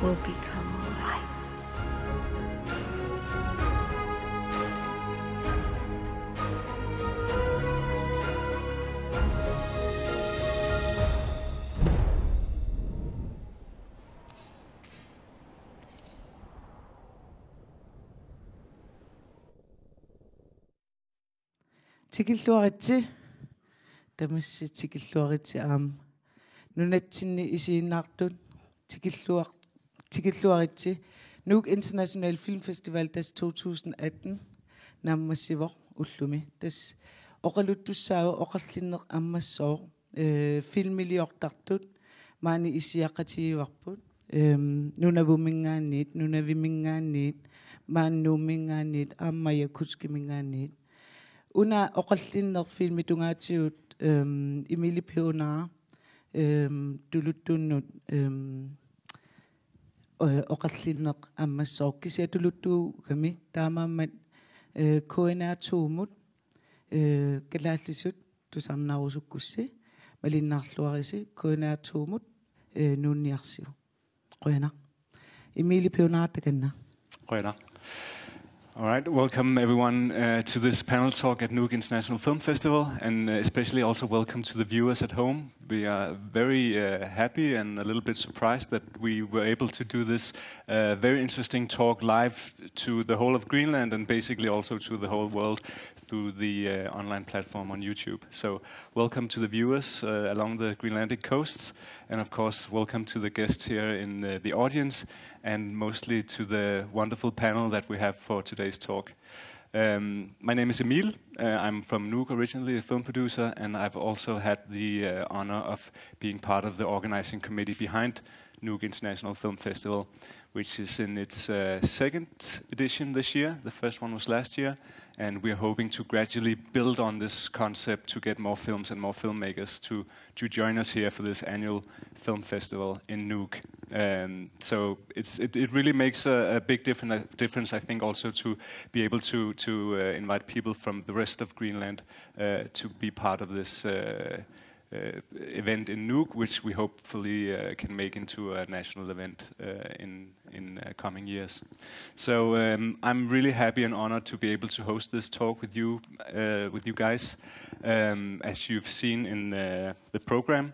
will become alive. Tikilluaritsi tamassi tikilluaritsi Nunaatsinni isiinnaartut tikilluaritsi Nuuk International Film Festival tas 2018 nammassivoq ullumi tas oqaluttussaava oqarlinneq ammassoor filmiliortartut maani isiaqatigivarput nunavimingaanniit maannuumingaanniit aammaya kutskimingaanniit una oqallinneq filmi tungaatigut imiliornermi tuluttunnut oqallinneq ammassoor kisiatuluttuugami taamaammat KNR tuumut kalaallisut tusarnaarusukkussi malinnaarluarisi KNR tuumut nuunniarsiu qoyana imiliornermi takanna qoyana. All right, welcome everyone to this panel talk at Nuuk International Film Festival, and especially also welcome to the viewers at home. We are very happy and a little bit surprised that we were able to do this very interesting talk live to the whole of Greenland and basically also to the whole world through the online platform on YouTube. So welcome to the viewers along the Greenlandic coasts, and of course welcome to the guests here in the audience, and mostly to the wonderful panel that we have for today's talk. My name is Emil. I'm from Nuuk originally, a film producer, and I've also had the honor of being part of the organizing committee behind Nuuk International Film Festival, which is in its second edition this year. The first one was last year, and we're hoping to gradually build on this concept to get more films and more filmmakers to join us here for this annual film festival in Nuuk. So it really makes a big difference, I think, also to be able to invite people from the rest of Greenland to be part of this event in Nuuk, which we hopefully can make into a national event in coming years. So I'm really happy and honored to be able to host this talk with you guys. As you've seen in the program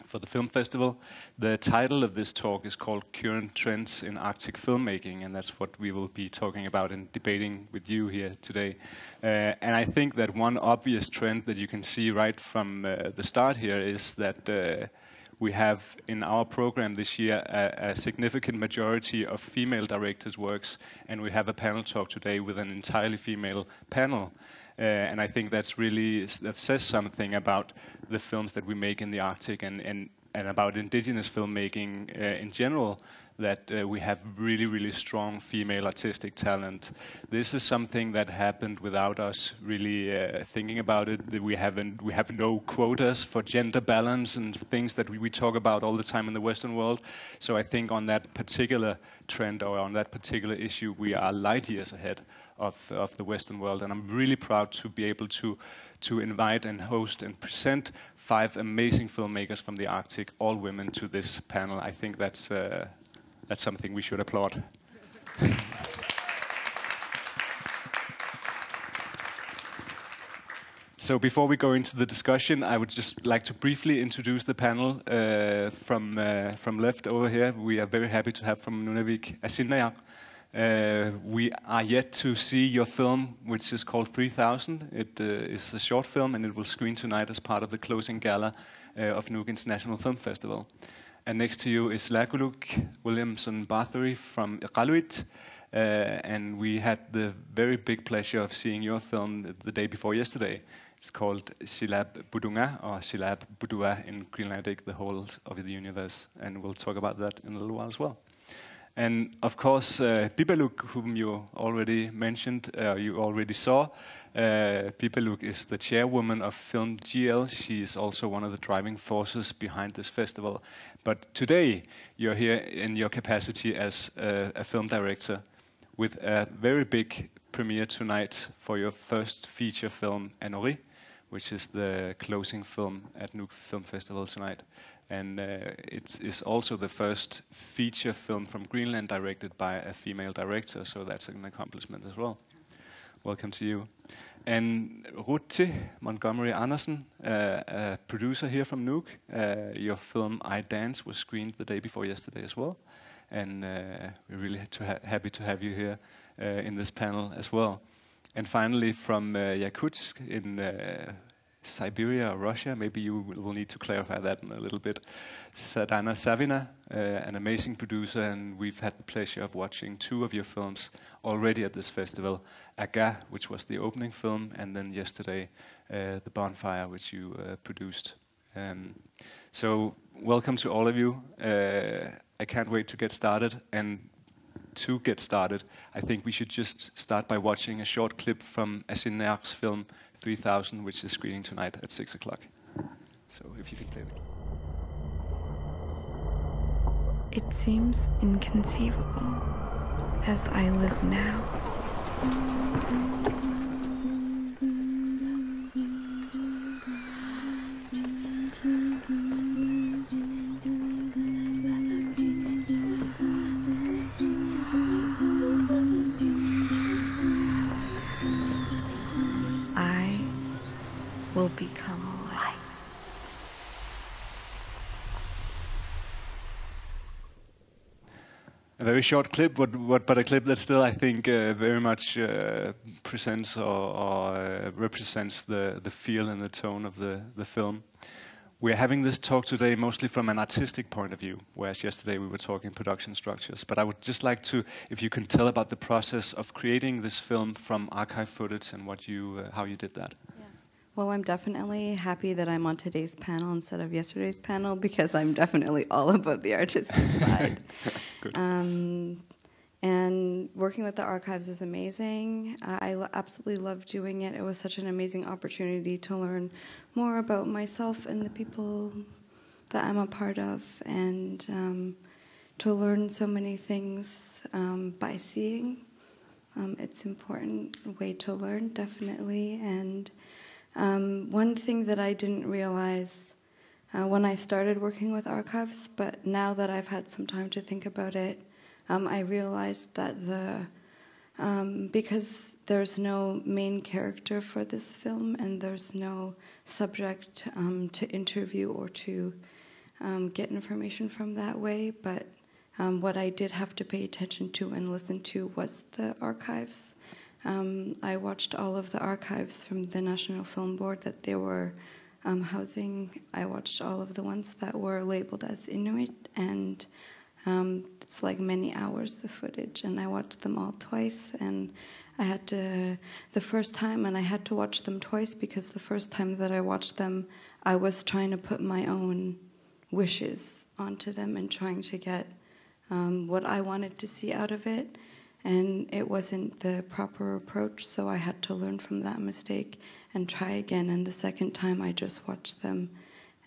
for the film festival, the title of this talk is called Current Trends in Arctic Filmmaking, and that's what we will be talking about and debating with you here today. And I think that one obvious trend that you can see right from the start here is that we have in our program this year a significant majority of female directors' works, and we have a panel talk today with an entirely female panel. And I think that says something about the films that we make in the Arctic and about indigenous filmmaking in general, that we have really, really strong female artistic talent. This is something that happened without us really thinking about it. We have no quotas for gender balance and things that we talk about all the time in the Western world. So I think on that particular trend or on that particular issue, we are light years ahead of the Western world. And I'm really proud to be able to invite and host and present 5 amazing filmmakers from the Arctic, all women, to this panel. I think that's something we should applaud. So before we go into the discussion, I would just like to briefly introduce the panel from left over here. We are very happy to have from Nunavik Asinnajaq. We are yet to see your film, which is called 3000. It is a short film, and it will screen tonight as part of the closing gala of Nuuk International Film Festival. And next to you is Lakuluk Williamson Bathory from Kalaallit. And we had the very big pleasure of seeing your film the day before yesterday. It's called Silab Budunga, or Silab Budua in Greenlandic, the whole of the universe. And we'll talk about that in a little while as well. And of course, Pipaluk, whom you already mentioned, you already saw. Pipaluk is the chairwoman of Film GL. She is also one of the driving forces behind this festival. But today, you're here in your capacity as a film director with a very big premiere tonight for your first feature film, Anori, which is the closing film at Nuuk Film Festival tonight. And it is also the first feature film from Greenland directed by a female director, so that's an accomplishment as well. Welcome to you. And Ruthi Montgomery Andersen, a producer here from Nuuk. Your film I Dance was screened the day before yesterday as well. And we're really happy to have you here in this panel as well. And finally from Yakutsk in Siberia or Russia, maybe you will need to clarify that in a little bit. Sadana Savina, an amazing producer, and we've had the pleasure of watching 2 of your films already at this festival. Aga, which was the opening film, and then yesterday, The Bonfire, which you produced. So welcome to all of you. I can't wait to get started, and to get started, I think we should just start by watching a short clip from KNR's film 3000, which is screening tonight at 6 o'clock. So if you can play it. It seems inconceivable as I live now. I will become light. A very short clip, but a clip that still, I think, very much presents or represents the feel and the tone of the film. We're having this talk today mostly from an artistic point of view, whereas yesterday we were talking production structures. But I would just like to, if you can tell about the process of creating this film from archive footage and how you did that. Yeah. Well, I'm definitely happy that I'm on today's panel instead of yesterday's panel, because I'm definitely all about the artistic side. And working with the archives is amazing. I absolutely love doing it. It was such an amazing opportunity to learn more about myself and the people that I'm a part of, and to learn so many things by seeing. It's an important way to learn, definitely. And one thing that I didn't realize when I started working with archives, but now that I've had some time to think about it, I realized that because there's no main character for this film and there's no subject to interview or to get information from that way, but what I did have to pay attention to and listen to was the archives. I watched all of the archives from the National Film Board that they were housing. I watched all of the ones that were labeled as Inuit, and it's like many hours of footage, and I watched them all twice, and I had to, the first time, and I had to watch them twice because the first time that I watched them, I was trying to put my own wishes onto them and trying to get what I wanted to see out of it, and it wasn't the proper approach, so I had to learn from that mistake and try again, and the second time I just watched them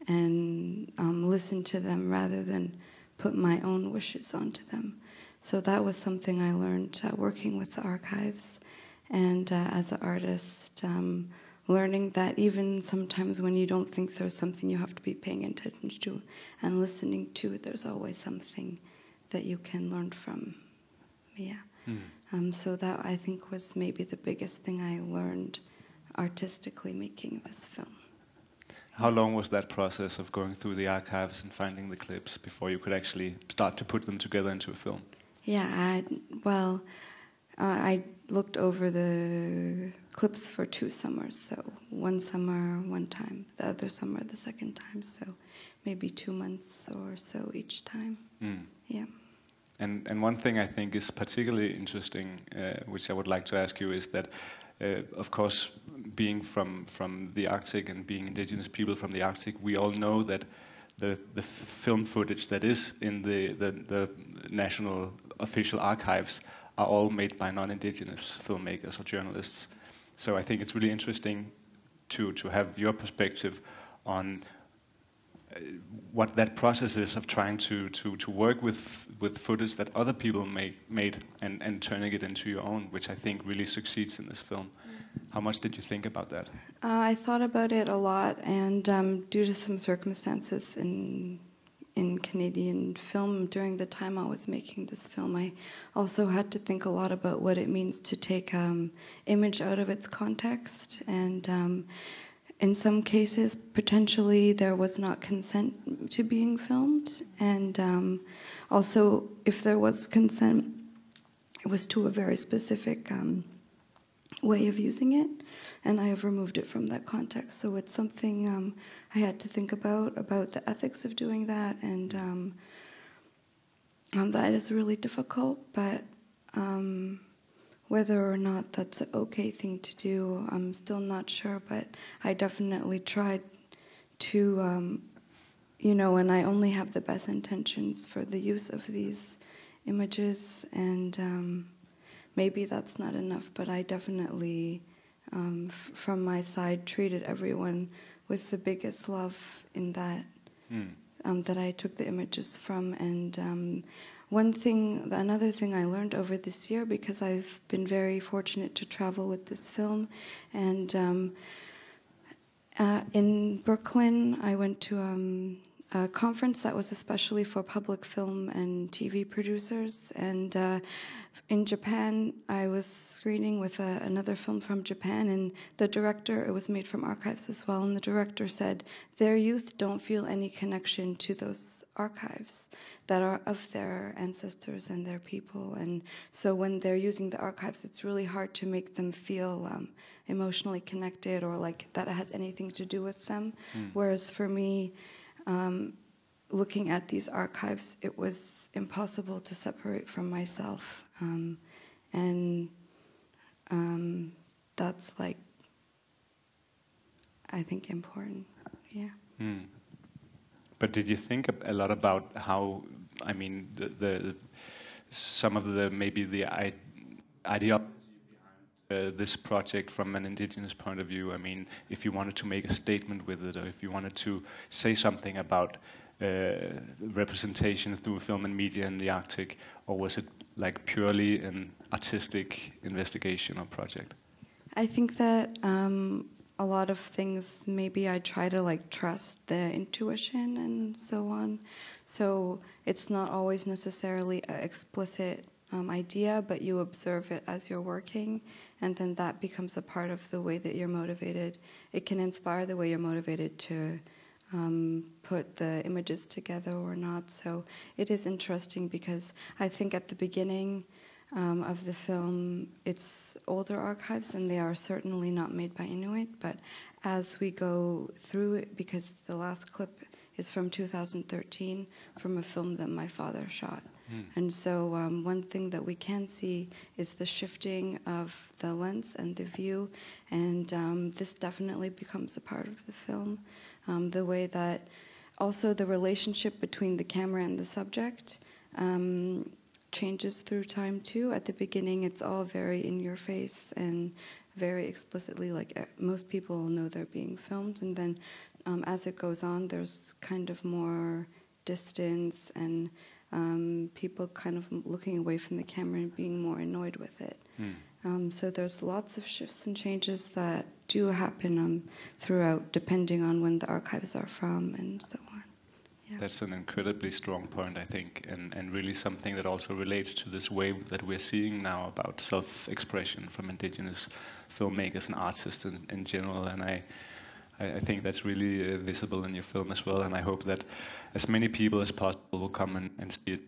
and listened to them rather than put my own wishes onto them. So that was something I learned working with the archives, and as an artist, learning that even sometimes when you don't think there's something you have to be paying attention to and listening to, there's always something that you can learn from. Yeah. So that, I think, was maybe the biggest thing I learned artistically making this film. How long was that process of going through the archives and finding the clips before you could actually start to put them together into a film? Yeah, I looked over the clips for 2 summers, so one summer, one time, the other summer, the second time, so maybe 2 months or so each time. Yeah. And one thing I think is particularly interesting, which I would like to ask you, is that, of course, being from the Arctic and being indigenous people from the Arctic, we all know that the film footage that is in the national official archives are all made by non-indigenous filmmakers or journalists. So I think it's really interesting to have your perspective on what that process is of trying to work with footage that other people made and turning it into your own, which I think really succeeds in this film. How much did you think about that? I thought about it a lot, and due to some circumstances in Canadian film during the time I was making this film, I also had to think a lot about what it means to take image out of its context, and in some cases, potentially there was not consent to being filmed, and also if there was consent, it was to a very specific way of using it, and I have removed it from that context. So it's something I had to think about the ethics of doing that, and that is really difficult, but whether or not that's an okay thing to do, I'm still not sure, but I definitely tried to, and I only have the best intentions for the use of these images, and maybe that's not enough, but I definitely, from my side, treated everyone with the biggest love in that, that I took the images from. And another thing I learned over this year, because I've been very fortunate to travel with this film, and in Brooklyn, I went to a conference that was especially for public film and TV producers, and in Japan, I was screening with another film from Japan, and the director, it was made from archives as well, and the director said their youth don't feel any connection to those archives that are of their ancestors and their people, and so when they're using the archives, it's really hard to make them feel emotionally connected or like that it has anything to do with them, whereas for me, looking at these archives, it was impossible to separate from myself. And that's like, I think, important. Yeah. But did you think a lot about how, I mean, some of the maybe the ideology behind this project from an indigenous point of view? I mean, if you wanted to make a statement with it, or if you wanted to say something about representation through film and media in the Arctic, or was it like purely an artistic investigation or project? I think that a lot of things, maybe I try to like trust the intuition and so on. So it's not always necessarily an explicit idea, but you observe it as you're working, and then that becomes a part of the way that you're motivated. It can inspire the way you're motivated to put the images together or not. So it is interesting because I think at the beginning of the film, it's older archives, and they are certainly not made by Inuit, but as we go through it, because the last clip is from 2013, from a film that my father shot. And so one thing that we can see is the shifting of the lens and the view, and this definitely becomes a part of the film. The way that also the relationship between the camera and the subject changes through time too. At the beginning, it's all very in your face and very explicitly, like most people know they're being filmed, and then as it goes on, there's kind of more distance and people kind of looking away from the camera and being more annoyed with it. So there's lots of shifts and changes that do happen throughout, depending on when the archives are from and so on. Yeah. That's an incredibly strong point, I think, and really something that also relates to this wave that we're seeing now about self-expression from indigenous filmmakers and artists in general. And I think that's really visible in your film as well, and I hope that as many people as possible will come and see it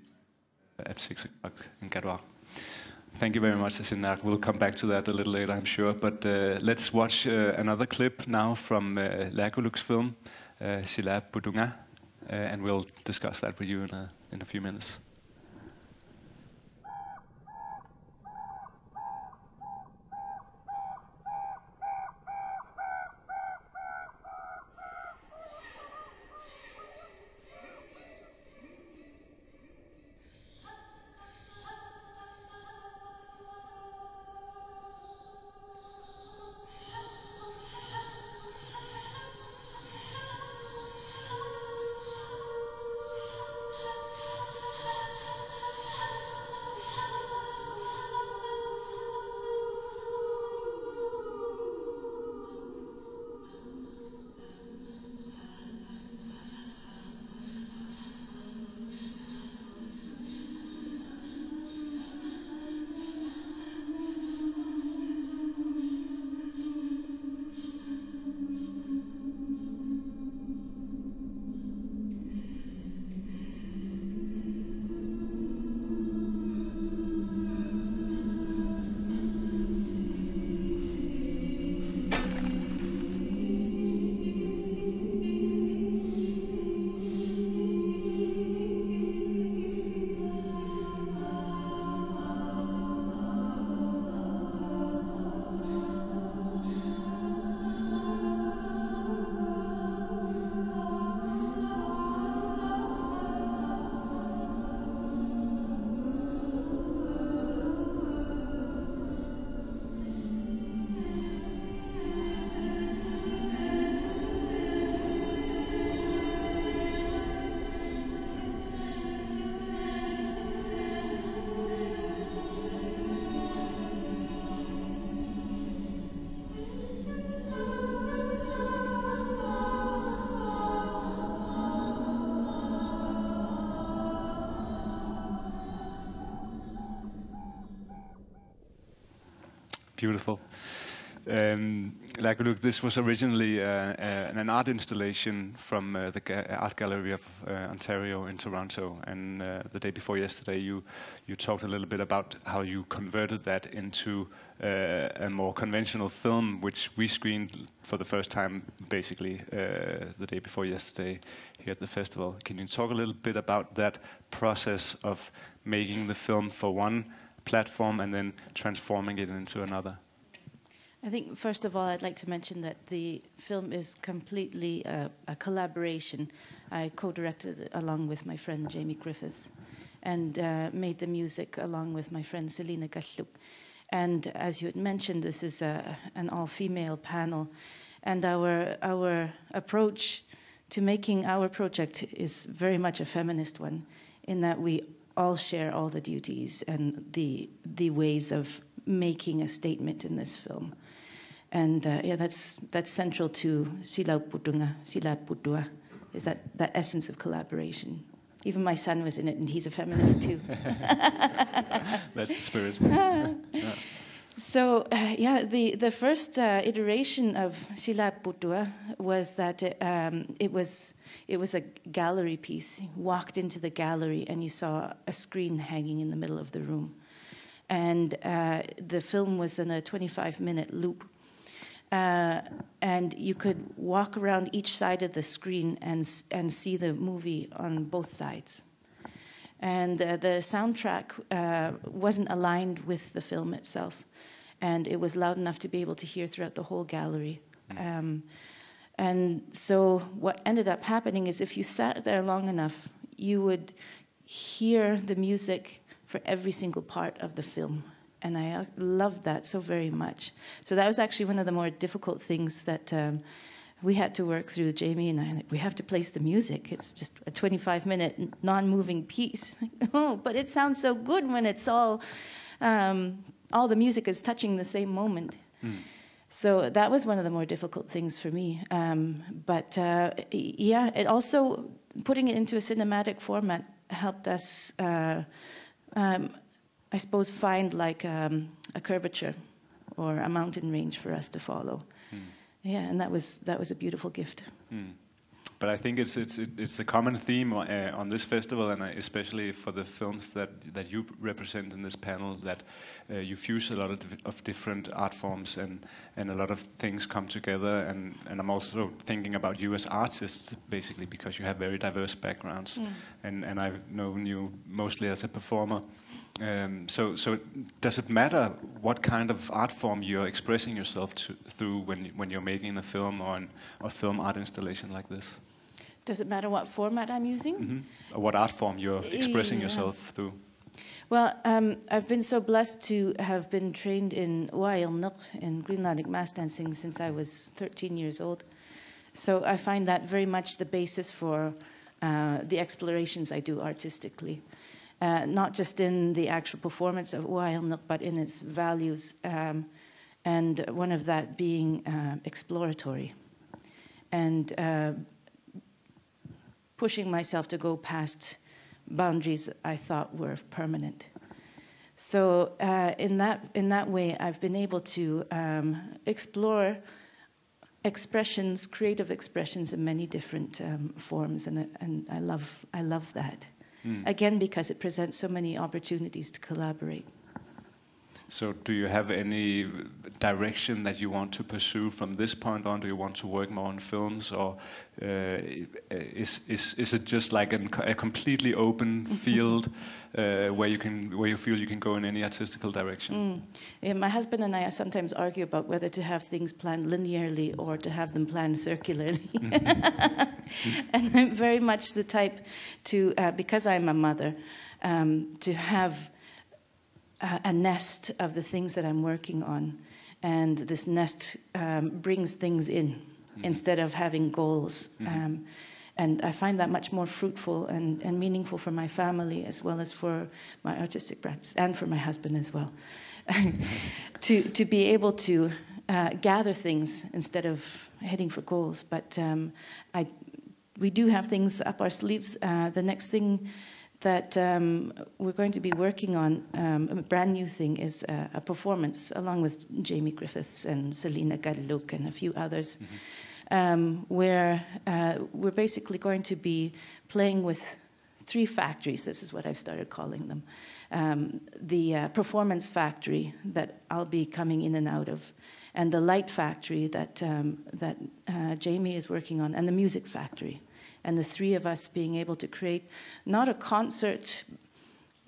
at 6 o'clock in Kalaallit. Thank you very much, Sinak. We'll come back to that a little later, I'm sure. But let's watch another clip now from Laguluk's film, Sila Budunga, and we'll discuss that with you in a few minutes. Beautiful. Look, this was originally an art installation from the Art Gallery of Ontario in Toronto, and the day before yesterday you talked a little bit about how you converted that into a more conventional film, which we screened for the first time basically the day before yesterday here at the festival. Can you talk a little bit about that process of making the film for one platform and then transforming it into another? I think, first of all, I'd like to mention that the film is completely a collaboration. I co-directed it along with my friend Jamie Griffiths and made the music along with my friend Selina Gashuk. And as you had mentioned, this is an all-female panel. And our approach to making our project is very much a feminist one, in that we all share all the duties and the ways of making a statement in this film. And that's central to sila putua, is that essence of collaboration. Even my son was in it, and he's a feminist too. That's the spirit. Yeah. So the first iteration of sila putua was that it was a gallery piece. You walked into the gallery and you saw a screen hanging in the middle of the room, and the film was in a 25-minute loop. And you could walk around each side of the screen and see the movie on both sides. And the soundtrack wasn't aligned with the film itself, and it was loud enough to be able to hear throughout the whole gallery. And so what ended up happening is if you sat there long enough, you would hear the music for every single part of the film. And I loved that so very much. So that was actually one of the more difficult things that we had to work through, Jamie and I. We have to place the music. It's just a 25-minute non-moving piece. Oh, but it sounds so good when it's all the music is touching the same moment. So that was one of the more difficult things for me. But it also, putting it into a cinematic format helped us I suppose find like a curvature or a mountain range for us to follow. Yeah, and that was a beautiful gift. But I think it's a common theme on this festival, and especially for the films that you represent in this panel, that you fuse a lot of different art forms and a lot of things come together. And I'm also thinking about you as artists, basically, because you have very diverse backgrounds, and I've known you mostly as a performer. So does it matter what kind of art form you're expressing yourself through when you're making a film or a film art installation like this? Does it matter what format I'm using? Mm-hmm. Or what art form you're expressing yourself through? Well, I've been so blessed to have been trained in Ullutsinni, in Greenlandic mass dancing, since I was 13 years old. So I find that very much the basis for the explorations I do artistically. Not just in the actual performance of Ullutsinni, but in its values, and one of that being exploratory, and pushing myself to go past boundaries I thought were permanent. So in that way, I've been able to explore expressions, creative expressions in many different forms, and I love that. Again, because it presents so many opportunities to collaborate. So do you have any direction that you want to pursue from this point on? Do you want to work more on films, or is it just like a completely open field where you feel you can go in any artistical direction? Yeah, my husband and I sometimes argue about whether to have things planned linearly or to have them planned circularly. And I'm very much the type to, because I'm a mother, to have a nest of the things that I'm working on, and this nest brings things in instead of having goals. And I find that much more fruitful and meaningful for my family, as well as for my artistic practice, and for my husband as well. to be able to gather things instead of heading for goals. But we do have things up our sleeves. The next thing that we're going to be working on, a brand new thing, is a performance along with Jamie Griffiths and Selena Gadluk and a few others, where we're basically going to be playing with 3 factories. This is what I've started calling them. The performance factory that I'll be coming in and out of, and the light factory that Jamie is working on, and the music factory. And the 3 of us being able to create not a concert,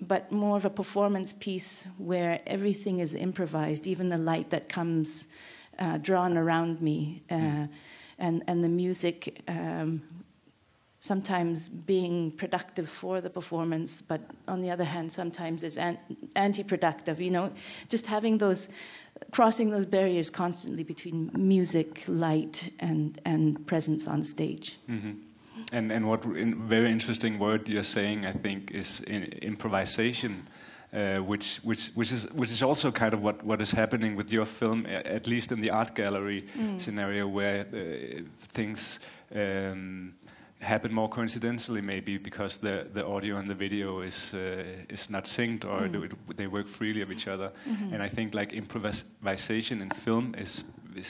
but more of a performance piece where everything is improvised, even the light that comes drawn around me, and the music sometimes being productive for the performance, but on the other hand, sometimes is anti-productive, just having crossing those barriers constantly between music, light, and presence on stage. Mm-hmm. And what very interesting word you're saying, I think, is improvisation, which is also kind of what is happening with your film, at least in the art gallery scenario, where things happen more coincidentally, maybe because the audio and the video is not synced, or they work freely of each other. And I think like improvisation in film is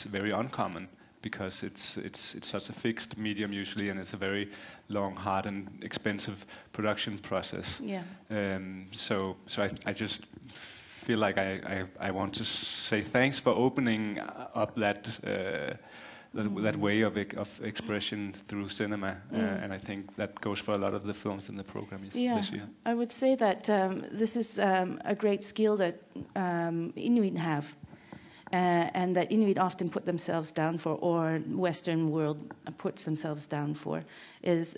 very uncommon, because it's such a fixed medium usually, and it's a very long, hard, and expensive production process. Yeah. So I just feel like I want to say thanks for opening up that way of expression through cinema, and I think that goes for a lot of the films in the program this year. I would say that this is a great skill that Inuit have. And that Inuit often put themselves down for, or Western world puts themselves down for, is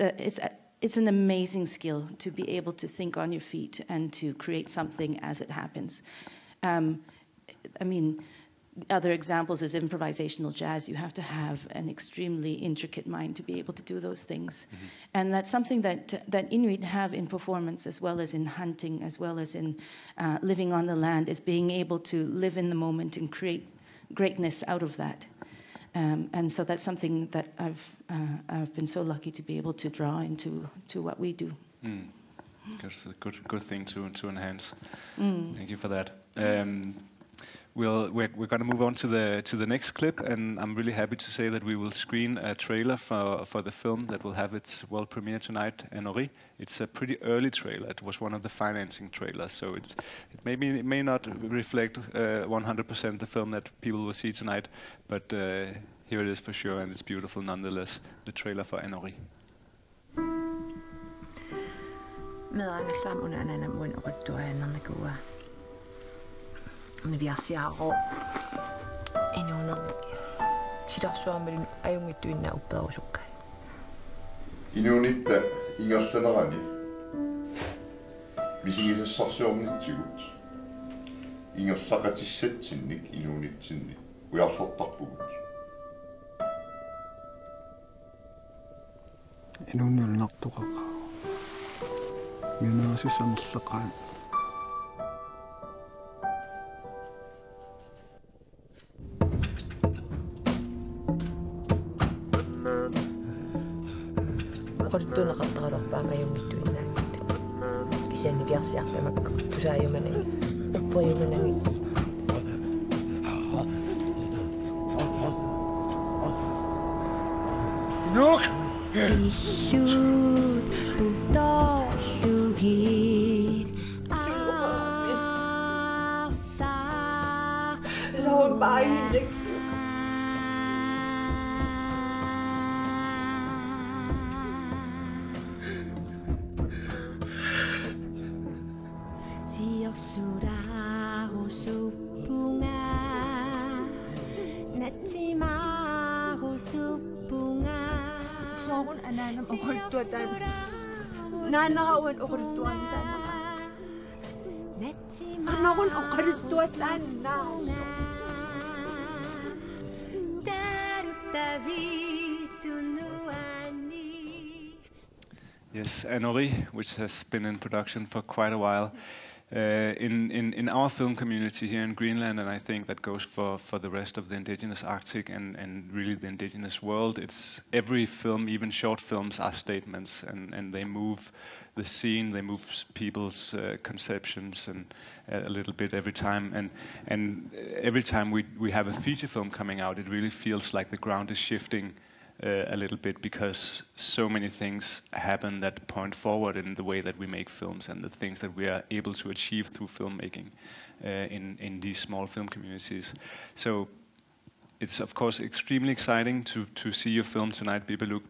it's an amazing skill to be able to think on your feet and to create something as it happens. Other examples is improvisational jazz. You have to have an extremely intricate mind to be able to do those things. And that's something that Inuit have in performance, as well as in hunting, as well as in living on the land, is being able to live in the moment and create greatness out of that. And so that's something that I've been so lucky to be able to draw into what we do. That's a good thing to enhance. Thank you for that. We're going to move on to the next clip, and I'm really happy to say that we will screen a trailer for the film that will have its world premiere tonight, Enori. It's a pretty early trailer. It was one of the financing trailers, so it may not reflect 100% the film that people will see tonight, but here it is for sure, and it's beautiful nonetheless. The trailer for Enori. Univiasiaro inuner sidarsuarmalun ajungittuinna upperusukkay inuunitta ingerlanerani misigisassorsuornitsigut ingerlaqatissatsinnik inuunitsinni ujarlertarpugut inuunniulnartuqaqa miunerasissamallaqaan qortuunaqartarorpaamajungittuinnaangut kisiannipiarsiarpamak tusaayumanagi uppuajunanagi Nuk illuut tutollugiit aarsaa on bare helt soon ananam oqultuatan naanarawan oqultuanisanaqa anarun oqultuasaannaa Yes, Enori, which has been in production for quite a while. in our film community here in Greenland, and I think that goes for the rest of the indigenous Arctic and really the indigenous world, it's every film, even short films, are statements, and they move the scene, they move people's conceptions and a little bit every time, and every time we have a feature film coming out, it really feels like the ground is shifting a little bit, because so many things happen that point forward in the way that we make films and the things that we are able to achieve through filmmaking in these small film communities. So it's of course extremely exciting to see your film tonight, Bibeluk,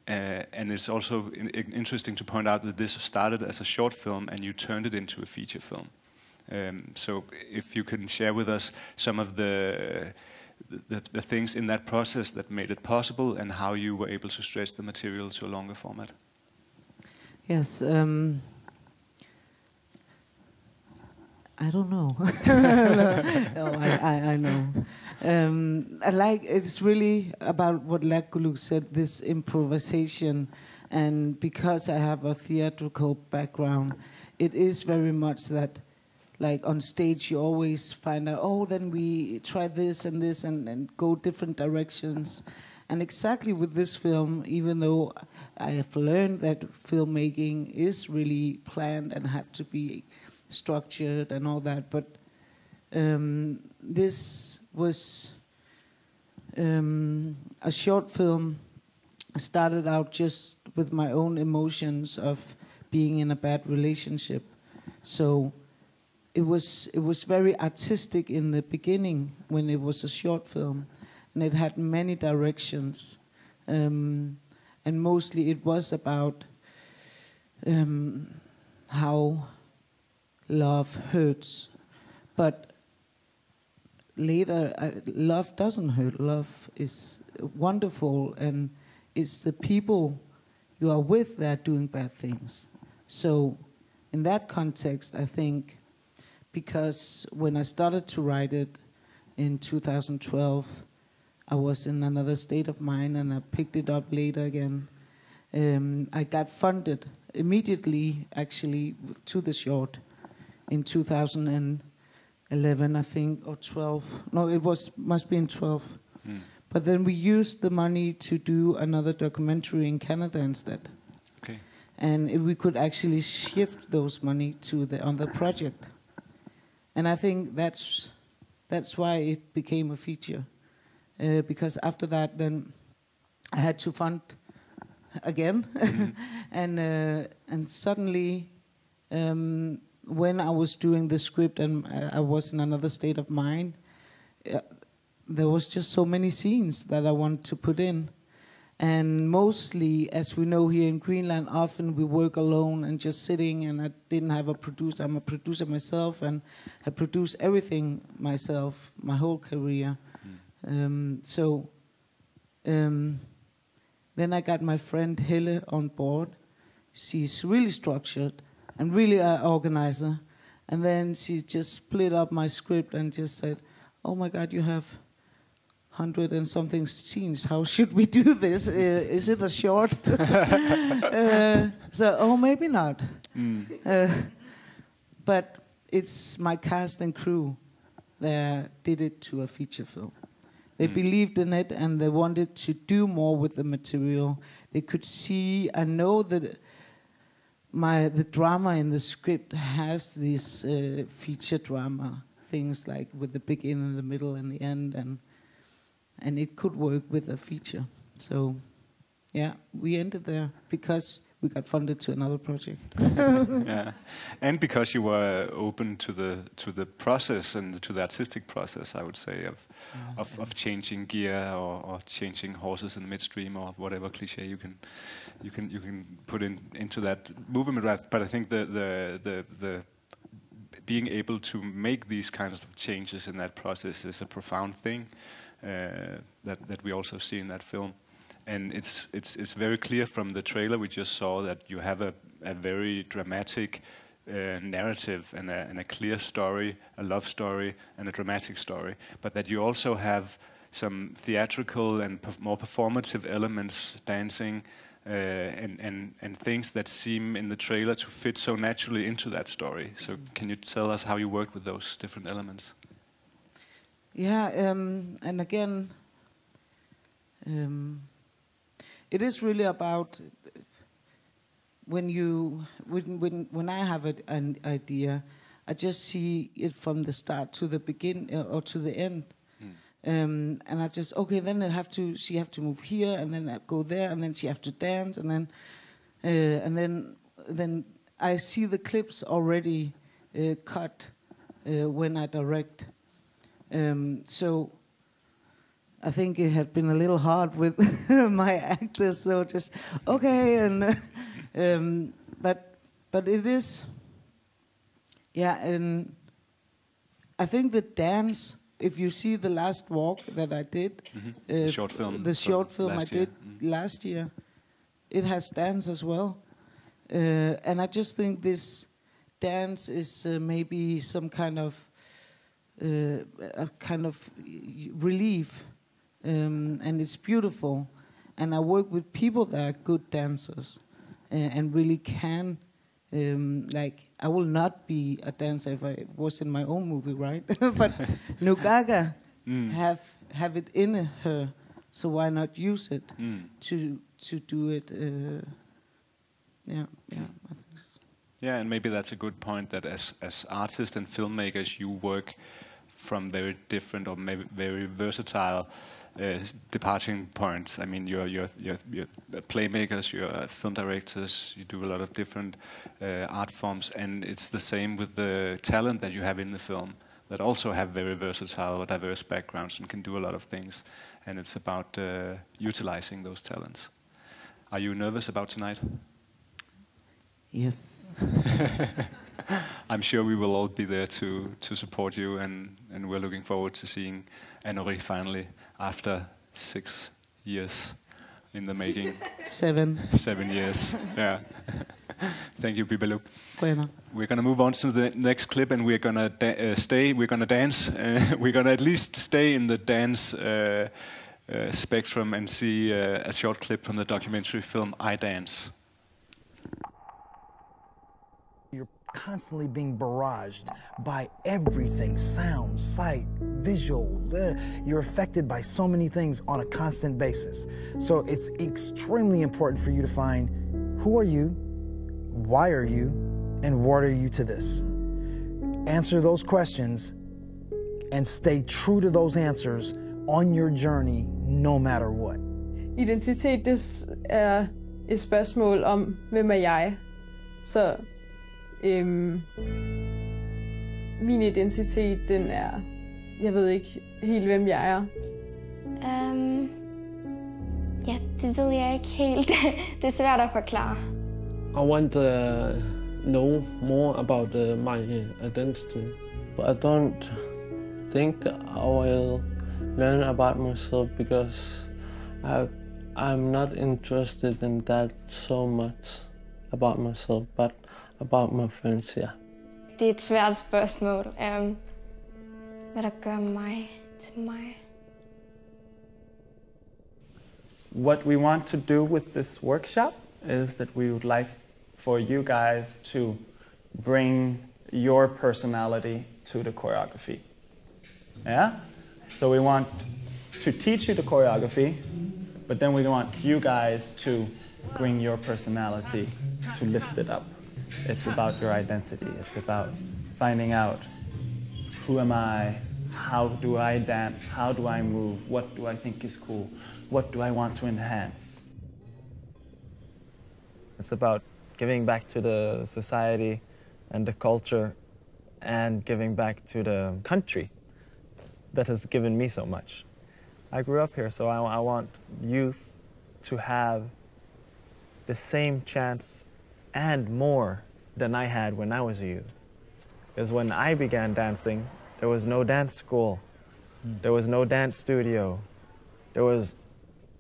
and it's also interesting to point out that this started as a short film and you turned it into a feature film. So if you can share with us some of the things in that process that made it possible, and how you were able to stretch the material to a longer format. Yes, I don't know. No, I know. I like, it's really about what Lakguluk said, this improvisation, and because I have a theatrical background, it is very much that, like on stage, you always find out, oh, then we try this and go different directions. And exactly with this film, even though I have learned that filmmaking is really planned and have to be structured and all that, but this was a short film. I started out just with my own emotions of being in a bad relationship. So it was very artistic in the beginning when it was a short film, and it had many directions, and mostly it was about how love hurts. But later, love doesn't hurt. Love is wonderful, and it's the people you are with that are doing bad things. So in that context, I think, because when I started to write it in 2012, I was in another state of mind, and I picked it up later again. I got funded immediately, actually, to the short in 2011, I think, or 12. No, must be in 12. But then we used the money to do another documentary in Canada instead. Okay. And we could actually shift those money to the other project. And I think that's why it became a feature, because after that, then I had to fund again, and suddenly, when I was doing the script and I was in another state of mind, there was just so many scenes that I wanted to put in. And mostly, as we know here in Greenland, often we work alone and just sitting, and I didn't have a producer. I'm a producer myself, and I produce everything myself, my whole career. Then I got my friend Helle on board. She's really structured and really an organizer. And then she just split up my script and just said, oh my God, you have 100 and something scenes. How should we do this? Is it a short? So, maybe not. But it's my cast and crew that did it to a feature film. They believed in it, and they wanted to do more with the material. They could see and know that the drama in the script has this feature drama, things like with the beginning, the middle, and the end, and it could work with a feature. So, yeah, we ended there because we got funded to another project. Yeah, and because you were open to the process and to the artistic process, I would say, of changing gear or changing horses in the midstream, or whatever cliche you can put into that movement. But I think the being able to make these kinds of changes in that process is a profound thing that we also see in that film. And it's very clear from the trailer we just saw that you have a very dramatic narrative and a clear story, a love story and a dramatic story, but that you also have some theatrical and more performative elements, dancing, and things that seem in the trailer to fit so naturally into that story. So can you tell us how you work with those different elements? Yeah, and again, it is really about when I have an idea, I just see it from the start to the begin or to the end. And I just, okay, then she have to move here, and then I go there, and then she have to dance, and then I see the clips already cut when I direct. So I think it had been a little hard with my actors, so just okay, and but it is, yeah, and I think the dance. If you see the last walk that I did, the short film I did last year, it has dance as well, and I just think this dance is maybe some kind of a kind of relief, and it's beautiful. And I work with people that are good dancers, and really can. Like, I will not be a dancer if I was in my own movie, right? But Nunaata have it in her, so why not use it to do it? I think so. Yeah, and maybe that's a good point, that as artists and filmmakers, you work from very different or maybe very versatile departing points. I mean, you're playmakers, you're film directors, you do a lot of different art forms, and it's the same with the talent that you have in the film that also have very versatile or diverse backgrounds and can do a lot of things. And it's about utilizing those talents. Are you nervous about tonight? Yes. I'm sure we will all be there to support you, and we're looking forward to seeing Anori finally after 6 years in the making. 7 years, yeah. Thank you, Bibaluk. Bueno. We're going to move on to the next clip, and we're going to we're going to dance. We're going to at least stay in the dance spectrum and see a short clip from the documentary film I Dance. You're constantly being barraged by everything, sound, sight, visual. You're affected by so many things on a constant basis. So it's extremely important for you to find who are you, why are you, and what are you to this? Answer those questions and stay true to those answers on your journey, no matter what. Identitet, det er et spørgsmål om, hvem er jeg? Så min identitet, den er, jeg ved ikke helt, hvem jeg er. Ja, det ved jeg ikke helt. Det er svært at forklare. I want to know more about my identity. I don't think I will learn about myself because I'm not interested in that so much about myself, but about my friends, yeah. Det er et svært spørgsmål. Hvad der gør mig til mig? What we want to do with this workshop is that we would like for you guys to bring your personality to the choreography. Yeah? So we want to teach you the choreography, but then we want you guys to bring your personality to lift it up. It's about your identity. It's about finding out, who am I? How do I dance? How do I move? What do I think is cool? What do I want to enhance? It's about giving back to the society and the culture and giving back to the country that has given me so much. I grew up here, so I want youth to have the same chance and more than I had when I was a youth. Because when I began dancing, there was no dance school. There was no dance studio. There was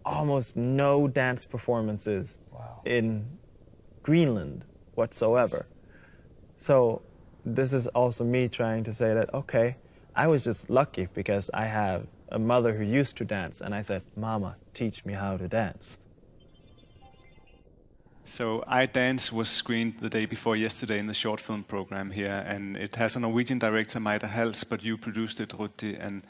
almost no dance performances in Greenland whatsoever. So this is also me trying to say that, okay, I was just lucky because I have a mother who used to dance, and I said, Mama, teach me how to dance. So I Dance was screened the day before yesterday in the short film program here, and it has a Norwegian director, Maida Hals, but you produced it, Rutti, and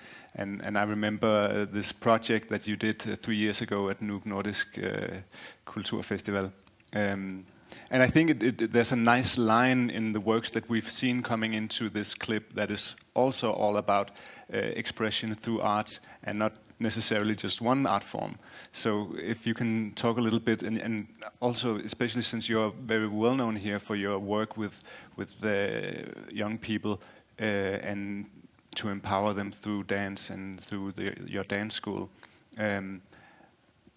I remember this project that you did 3 years ago at Nuuk Nordisk Kulturfestival. And I think there's a nice line in the works that we've seen coming into this clip that is also all about expression through arts and not necessarily just one art form. So if you can talk a little bit, and also especially since you're very well known here for your work with the young people and to empower them through dance and through your dance school,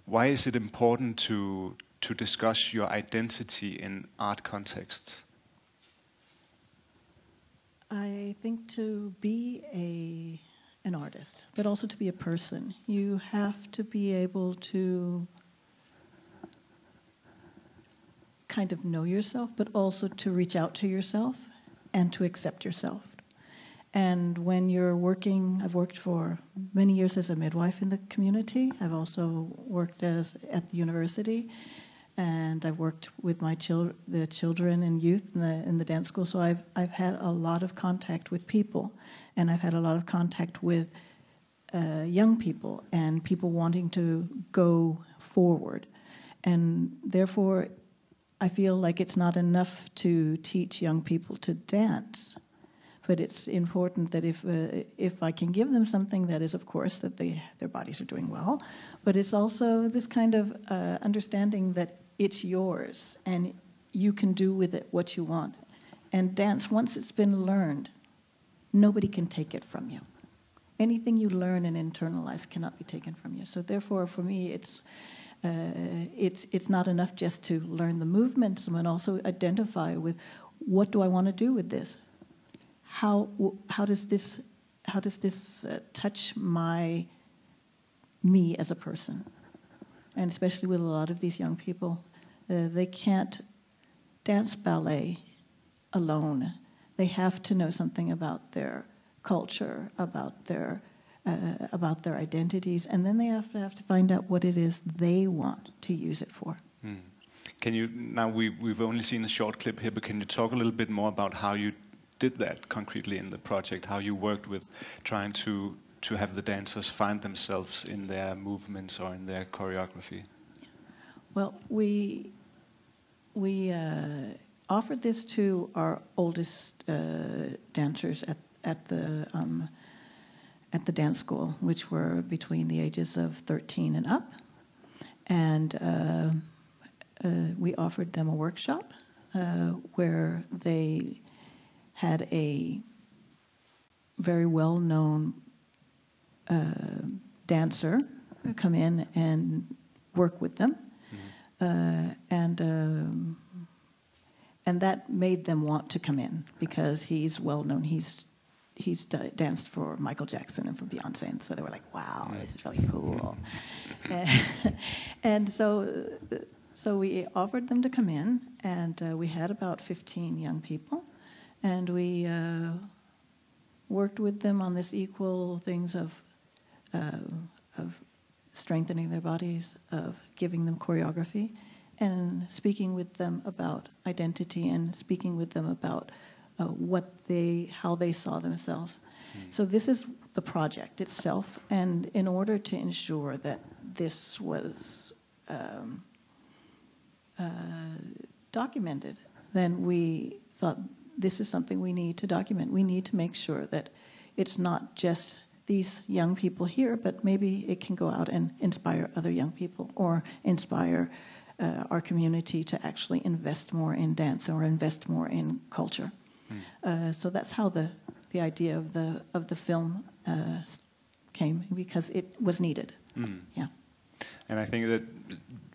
why is it important to discuss your identity in art contexts? I think to be an artist, but also to be a person, you have to be able to kind of know yourself, but also to reach out to yourself and to accept yourself. And when you're working, I've worked for many years as a midwife in the community. I've also worked at the university, and I've worked with the children and youth in the dance school. So I've had a lot of contact with people, and I've had a lot of contact with young people and people wanting to go forward. And therefore, I feel like it's not enough to teach young people to dance, but it's important that if I can give them something that is, of course, that their bodies are doing well, but it's also this kind of understanding that it's yours and you can do with it what you want. And dance, once it's been learned, nobody can take it from you. Anything you learn and internalize cannot be taken from you. So therefore, for me, it's not enough just to learn the movements, but also identify with what do I want to do with this. How does this touch me as a person? And especially with a lot of these young people, they can't dance ballet alone. They have to know something about their culture, about their identities, and then they have to find out what it is they want to use it for. Can you now? We've only seen a short clip here, but can you talk a little bit more about how you did that concretely in the project? How you worked with trying to have the dancers find themselves in their movements or in their choreography? Well, we offered this to our oldest dancers at the dance school, which were between the ages of 13 and up, and we offered them a workshop where they had a very well-known dancer come in and work with them, and that made them want to come in because he's well known. He's danced for Michael Jackson and for Beyonce, and so they were like, "Wow, this is really cool." And so we offered them to come in, and we had about 15 young people, and we worked with them on this equal things of strengthening their bodies, of giving them choreography, and speaking with them about identity and speaking with them about how they saw themselves. So this is the project itself, and in order to ensure that this was documented, then we thought this is something we need to document. We need to make sure that it's not just these young people here, but maybe it can go out and inspire other young people or inspire our community to actually invest more in dance or invest more in culture. So that's how the idea of the film came, because it was needed. Yeah. And I think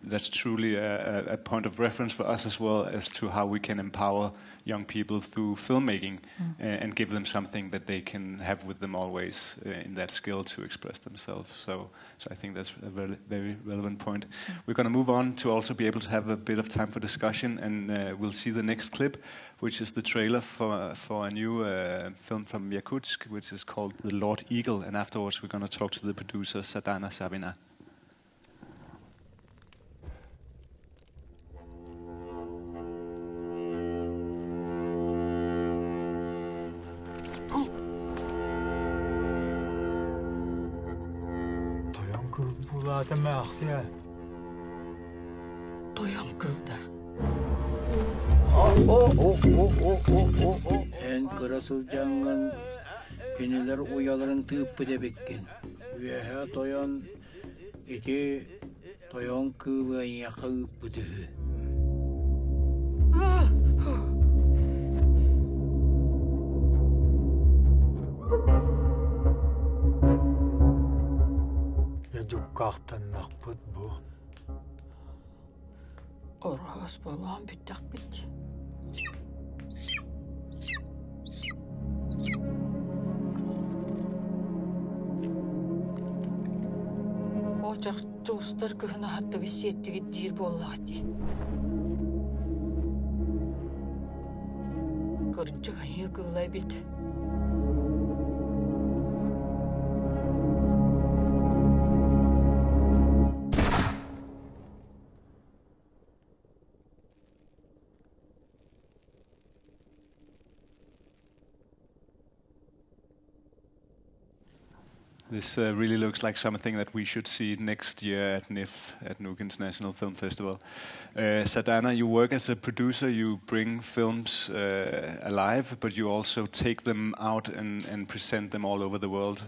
that's truly a point of reference for us as well as to how we can empower young people through filmmaking and give them something that they can have with them always in that skill to express themselves. So I think that's a very, very relevant point. We're going to move on to also be able to have a bit of time for discussion, and we'll see the next clip, which is the trailer for a new film from Yakutsk, which is called The Lord Eagle, and afterwards we're going to talk to the producer Sadana Savina. Toyankılda. En kırasılcangan günler uyaların tıpı debekken. Ve toyan iki toyan kılı yakı budu. Ya cukkartan nakput bu. Orhos balon bittak bit. Ocak çoğustar kıhına hatta gisiyettigi dir bollağıdı. Kırıcı gayı kığılay bit. This really looks like something that we should see next year at NIF, at Nuuk International Film Festival. Sadhana, you work as a producer. You bring films alive, but you also take them out and present them all over the world.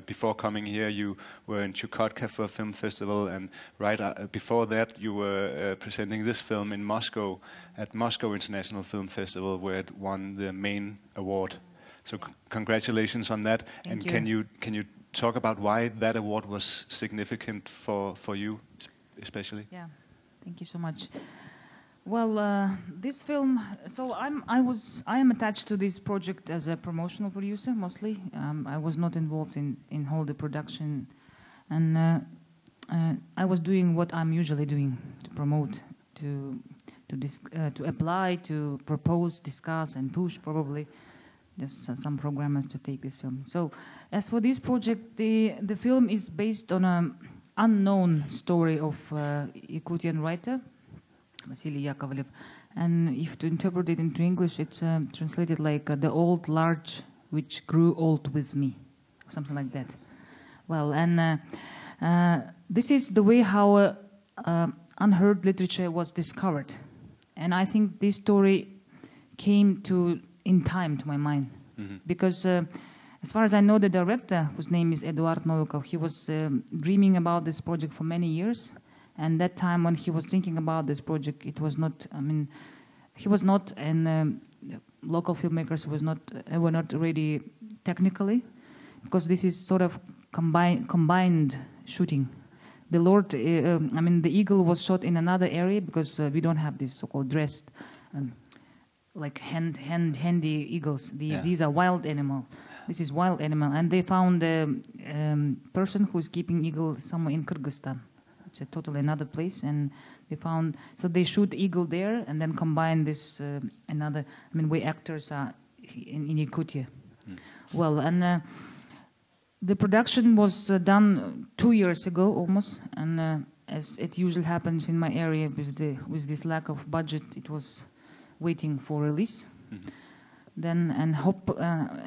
Before coming here, you were in Chukotka for a film festival, and right before that, you were presenting this film in Moscow at Moscow International Film Festival, where it won the main award. So congratulations on that. Thank and you. Can you talk about why that award was significant for you, especially? Yeah, thank you so much. Well, this film. So I am attached to this project as a promotional producer mostly. I was not involved in all the production, and I was doing what I'm usually doing: to promote, to apply, to propose, discuss, and push probably. There's some programmers to take this film. So, as for this project, the film is based on an unknown story of Yakutian writer, Vasily Yakovlev. And if to interpret it into English, it's translated like the old larch which grew old with me, or something like that. Well, and this is the way how unheard literature was discovered. And I think this story came in time to my mind. Mm-hmm. Because as far as I know, the director, whose name is Eduard Novikov, he was dreaming about this project for many years. And that time when he was thinking about this project, it was not, he was not, and local filmmakers were not ready technically, because this is sort of combined shooting. The eagle was shot in another area because we don't have this so-called dressed like handy eagles. These are wild animal. This is wild animal, and they found a person who is keeping eagle somewhere in Kyrgyzstan. It's a totally another place, and they shoot eagle there, and then combine this another. We actors are in Yakutia. Mm. Well, and the production was done 2 years ago almost, and as it usually happens in my area with this lack of budget, it was waiting for release. Mm-hmm. Then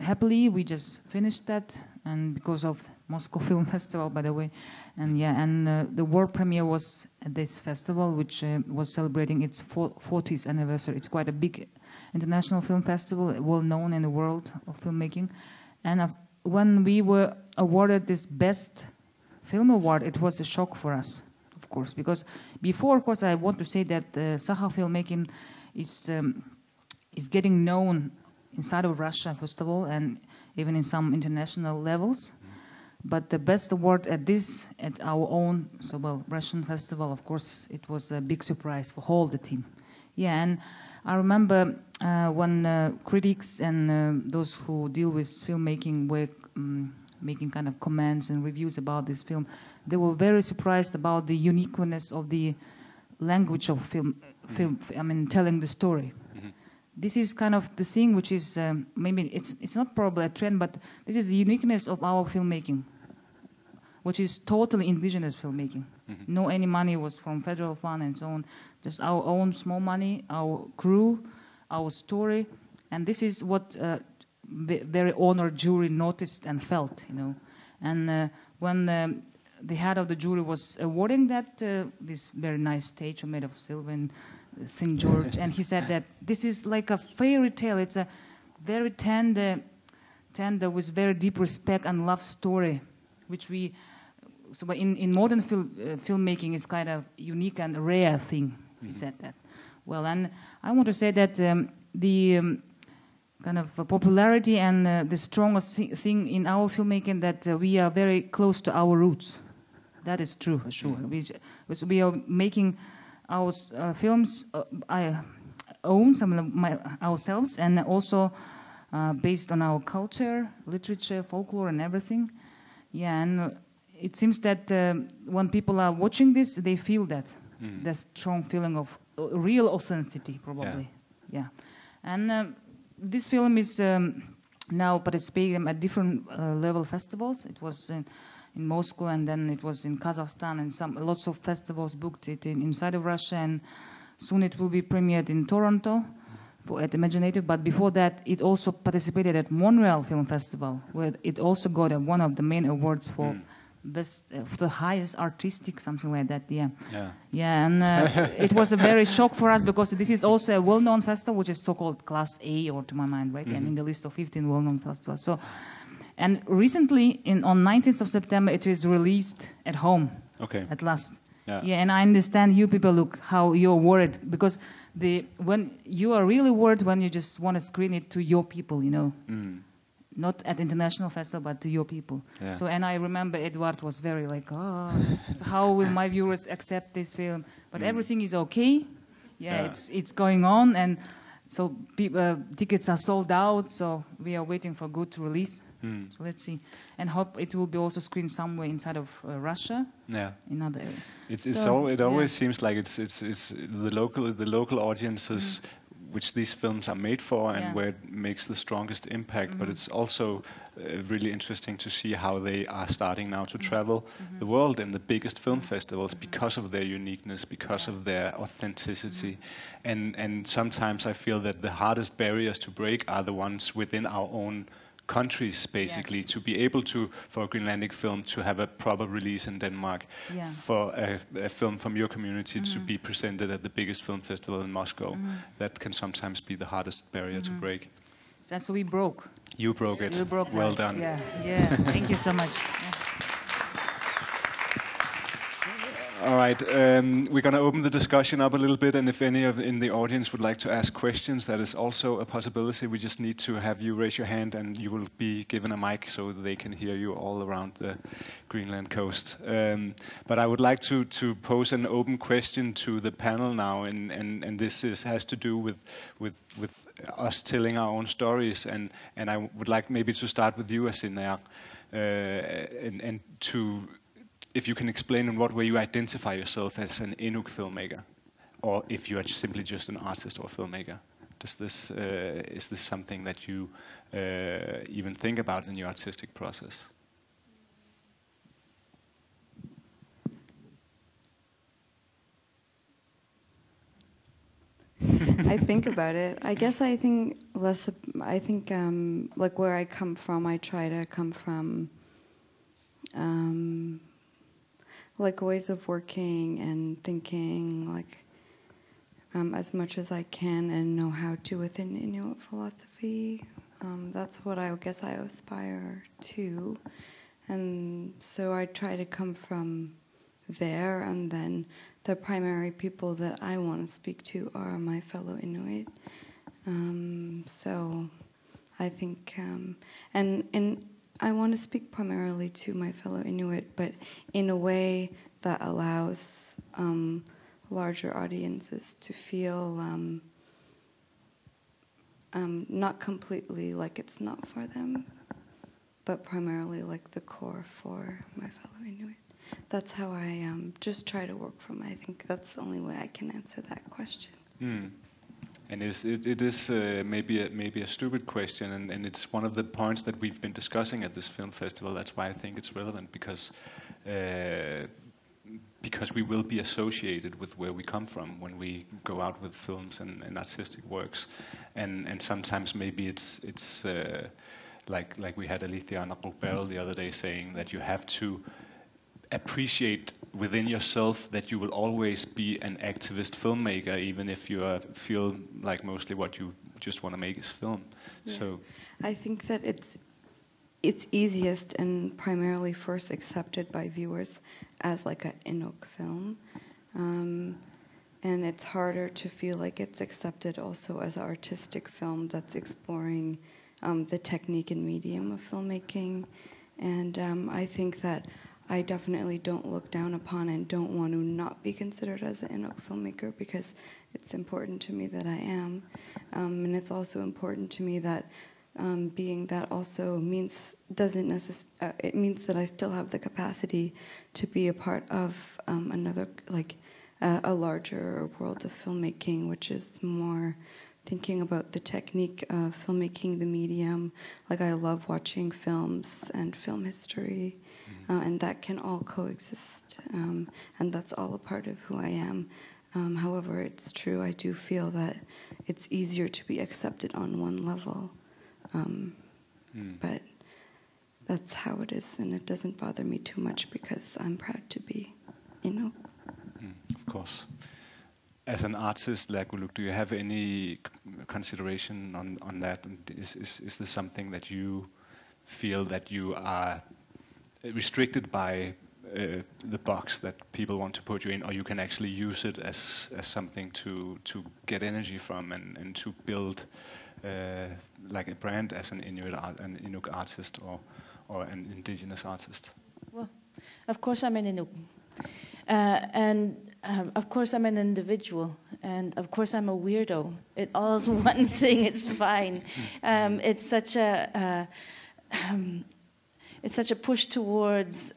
happily we just finished that, and because of Moscow Film Festival, by the way, and the world premiere was at this festival, which was celebrating its 40th anniversary. It's quite a big international film festival, well known in the world of filmmaking. And when we were awarded this best film award, it was a shock for us, of course, because before, of course, I want to say that Sakha filmmaking is getting known inside of Russia, first of all, and even in some international levels. But the best award at our own Russian festival, of course, it was a big surprise for all the team. Yeah, and I remember when critics and those who deal with filmmaking were making kind of comments and reviews about this film, they were very surprised about the uniqueness of the language of film. Telling the story. Mm-hmm. This is kind of the thing which is maybe it's not probably a trend, but this is the uniqueness of our filmmaking, which is totally indigenous filmmaking. Mm-hmm. No any money was from federal fund and so on, just our own small money, our crew, our story, and this is what very honored jury noticed and felt, you know. And when the head of the jury was awarding that this very nice statue made of silver and St. George, and he said that this is like a fairy tale. It's a very tender with very deep respect and love story, which we so in modern filmmaking is kind of unique and rare thing. He said that. Well, and I want to say that the kind of popularity and the strongest thing in our filmmaking that we are very close to our roots. That is true, for sure. We are making our films ourselves, and also based on our culture, literature, folklore, and everything. Yeah, and it seems that when people are watching this, they feel that strong feeling of real authenticity, probably. Yeah. And this film is now participating at different level festivals. It was in Moscow, and then it was in Kazakhstan, and lots of festivals booked it inside of Russia, and soon it will be premiered in Toronto at Imaginative. But before that, it also participated at Montreal Film Festival, where it also got one of the main awards for best, the highest artistic, something like that. Yeah. And it was a very shock for us, because this is also a well-known festival, which is so-called Class A, or to my mind, right? And in the list of 15 well-known festivals. So. And recently, on 19th of September, it is released at home. Okay. At last. Yeah, and I understand you people, look, how you're worried, because when you are really worried when you just want to screen it to your people, you know. Not at international festival, but to your people. Yeah. So, and I remember Edward was very like, so how will my viewers accept this film? But everything is okay. Yeah, it's going on, and so tickets are sold out. So we are waiting for good release. So let's see, and hope it will be also screened somewhere inside of Russia. Yeah, in other areas. It always seems like it's the local audiences which these films are made for, and where it makes the strongest impact. But it's also really interesting to see how they are starting now to travel the world in the biggest film festivals because of their uniqueness, because of their authenticity. And sometimes I feel that the hardest barriers to break are the ones within our own countries, basically, to be able to, for a Greenlandic film, to have a proper release in Denmark, for a film from your community to be presented at the biggest film festival in Moscow. That can sometimes be the hardest barrier to break. So we broke. You broke it. You broke well that. done. Yeah. Thank you so much. All right, we're going to open the discussion up a little bit, and if any in the audience would like to ask questions, that is also a possibility. We just need to have you raise your hand, and you will be given a mic so they can hear you all around the Greenland coast. But I would like to pose an open question to the panel now, and this has to do with us telling our own stories, and I would like maybe to start with you, Ullutsinni, and to... If you can explain in what way you identify yourself as an Inuk filmmaker, or if you are simply just an artist or a filmmaker. Is this something that you even think about in your artistic process? I think about it. I guess I think less. Like where I come from, I try to come from. Like ways of working and thinking, like as much as I can and know how to within Inuit philosophy. That's what I guess I aspire to, and so I try to come from there. And then the primary people that I want to speak to are my fellow Inuit. So I think, and I want to speak primarily to my fellow Inuit, but in a way that allows larger audiences to feel not completely like it's not for them, but primarily like the core for my fellow Inuit. That's how I just try to work from. I think that's the only way I can answer that question. And it is maybe a stupid question, and it's one of the points that we've been discussing at this film festival. That's why I think it's relevant, because because we will be associated with where we come from when we go out with films and artistic works, and sometimes maybe it's like we had Alethea Nakul the other day saying that you have to appreciate within yourself that you will always be an activist filmmaker, even if you feel like mostly what you just want to make is film. Yeah. So I think that it's easiest and primarily first accepted by viewers as like an Inuk film. And it's harder to feel like it's accepted also as an artistic film that's exploring the technique and medium of filmmaking. And I think that I definitely don't look down upon and don't want to not be considered as an Inuk filmmaker, because it's important to me that I am. And it's also important to me that being that also means it means that I still have the capacity to be a part of another, like a larger world of filmmaking, which is more thinking about the technique of filmmaking, the medium. Like, I love watching films and film history, and that can all coexist, and that's all a part of who I am. However, it's true, I do feel that it's easier to be accepted on one level. But that's how it is, and it doesn't bother me too much because I'm proud to be, Of course. As an artist, like Ulluk, do you have any consideration on that? Is this something that you feel that you are restricted by the box that people want to put you in, or you can actually use it as something to get energy from and to build like a brand as an Inuk artist or an indigenous artist? Well, of course I'm an Inuk. And of course I'm an individual, and of course I'm a weirdo. It all is one thing. It's fine. It's such a push towards.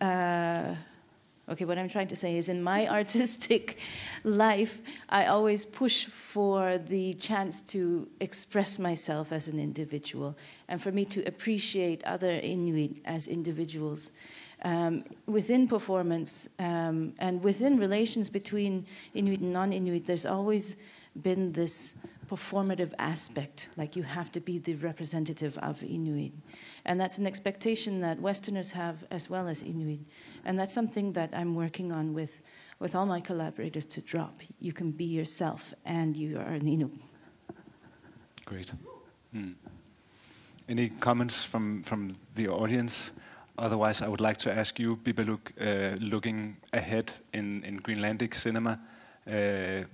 Okay, what I'm trying to say is, in my artistic life, I always push for the chance to express myself as an individual, and for me to appreciate other Inuit as individuals. Within performance and within relations between Inuit and non-Inuit, there's always been this performative aspect, like you have to be the representative of Inuit. And that's an expectation that Westerners have as well as Inuit. And that's something that I'm working on with all my collaborators to drop. You can be yourself, and you are an Inuk. Great. Any comments from the audience? Otherwise, I would like to ask you, Bibeluk, looking ahead in Greenlandic cinema,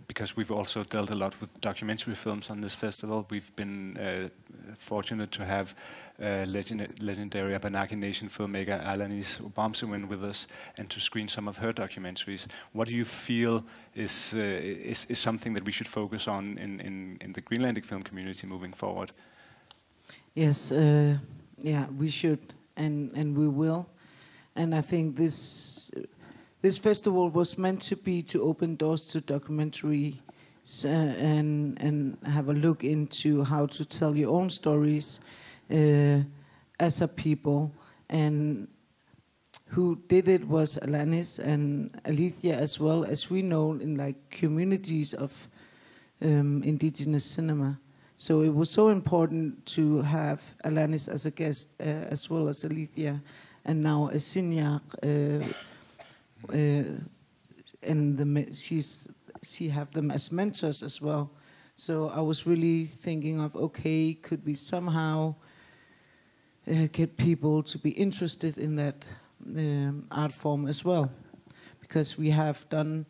because we've also dealt a lot with documentary films on this festival. We've been fortunate to have legendary Abenaki Nation filmmaker Alanis Obamsewin with us and to screen some of her documentaries. What do you feel is something that we should focus on in the Greenlandic film community moving forward? Yes, we should. And we will. And I think this festival was meant to be to open doors to documentaries and have a look into how to tell your own stories as a people. And who did it was Alanis and Alethea, as well as we know in like communities of indigenous cinema. So it was so important to have Alanis as a guest, as well as Alethea, and now Sinyak, and she have them as mentors as well. So I was really thinking of, okay, could we somehow get people to be interested in that art form as well? Because we have done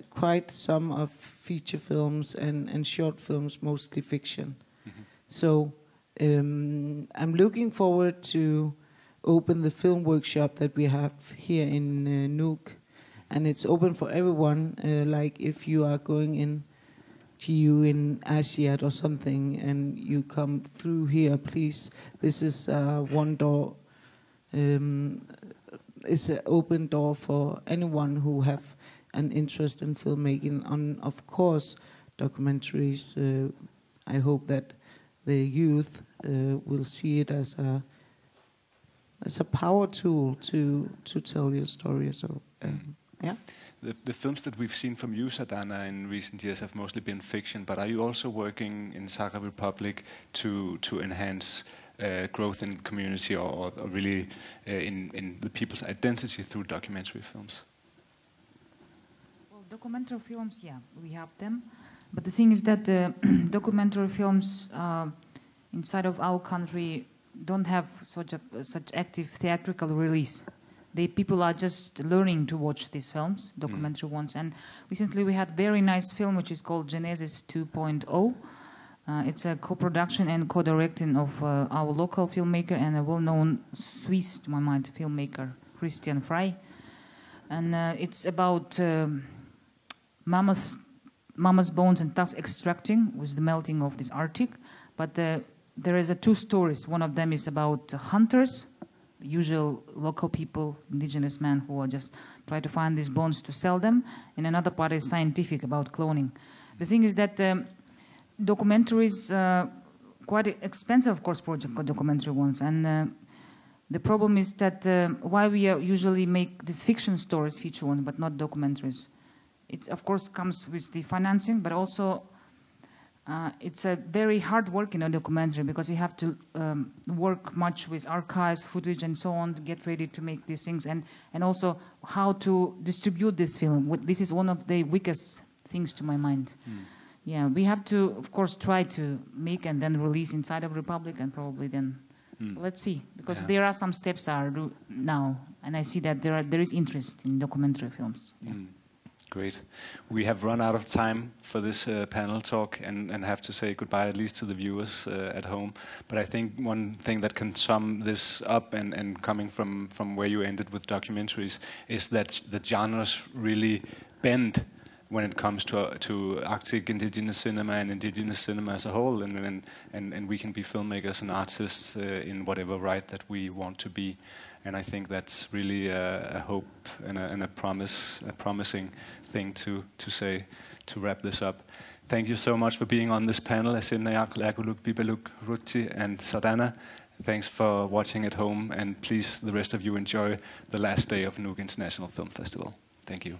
quite some of feature films and short films, mostly fiction. So I'm looking forward to open the film workshop that we have here in Nuuk, and it's open for everyone. Like if you are going in GU in Asiat or something and you come through here, please. This is one door. It's an open door for anyone who have an interest in filmmaking. On, of course, documentaries. I hope that the youth will see it as it's a power tool to tell your story. So yeah. The films that we've seen from you, Sadhana, in recent years have mostly been fiction, but are you also working in Czech Republic to enhance growth in community or really in the people's identity through documentary films? Well, documentary films, yeah, we have them. But the thing is that documentary films inside of our country don't have such active theatrical release. People are just learning to watch these films, documentary ones. And recently we had a very nice film which is called Genesis 2.0. It's a co-production and co-directing of our local filmmaker and a well-known Swiss, to my mind, filmmaker, Christian Frey. And it's about mama's bones and tusk extracting with the melting of this Arctic. But there is two stories. One of them is about hunters, usual local people, indigenous men who are just try to find these bones to sell them. And another part is scientific about cloning. The thing is that documentaries, quite expensive, of course, project documentary ones. And the problem is that why we usually make these fiction stories, feature ones, but not documentaries. It, of course, comes with the financing, but also it's a very hard work in a documentary because you have to work much with archives, footage, and so on to get ready to make these things, and also how to distribute this film. This is one of the weakest things to my mind. Yeah, we have to, of course, try to make and then release inside of Republic, and probably then let's see, because there are some steps are now, and I see that there is interest in documentary films. Yeah. Great. We have run out of time for this panel talk and have to say goodbye at least to the viewers at home. But I think one thing that can sum this up and coming from where you ended with documentaries is that the genres really bend when it comes to Arctic indigenous cinema and indigenous cinema as a whole, and we can be filmmakers and artists in whatever right that we want to be. And I think that's really a hope and a promising thing to say to wrap this up. Thank you so much for being on this panel, Ruti and Sadhana. Thanks for watching at home, and please, the rest of you, enjoy the last day of Nuuk International Film Festival. Thank you.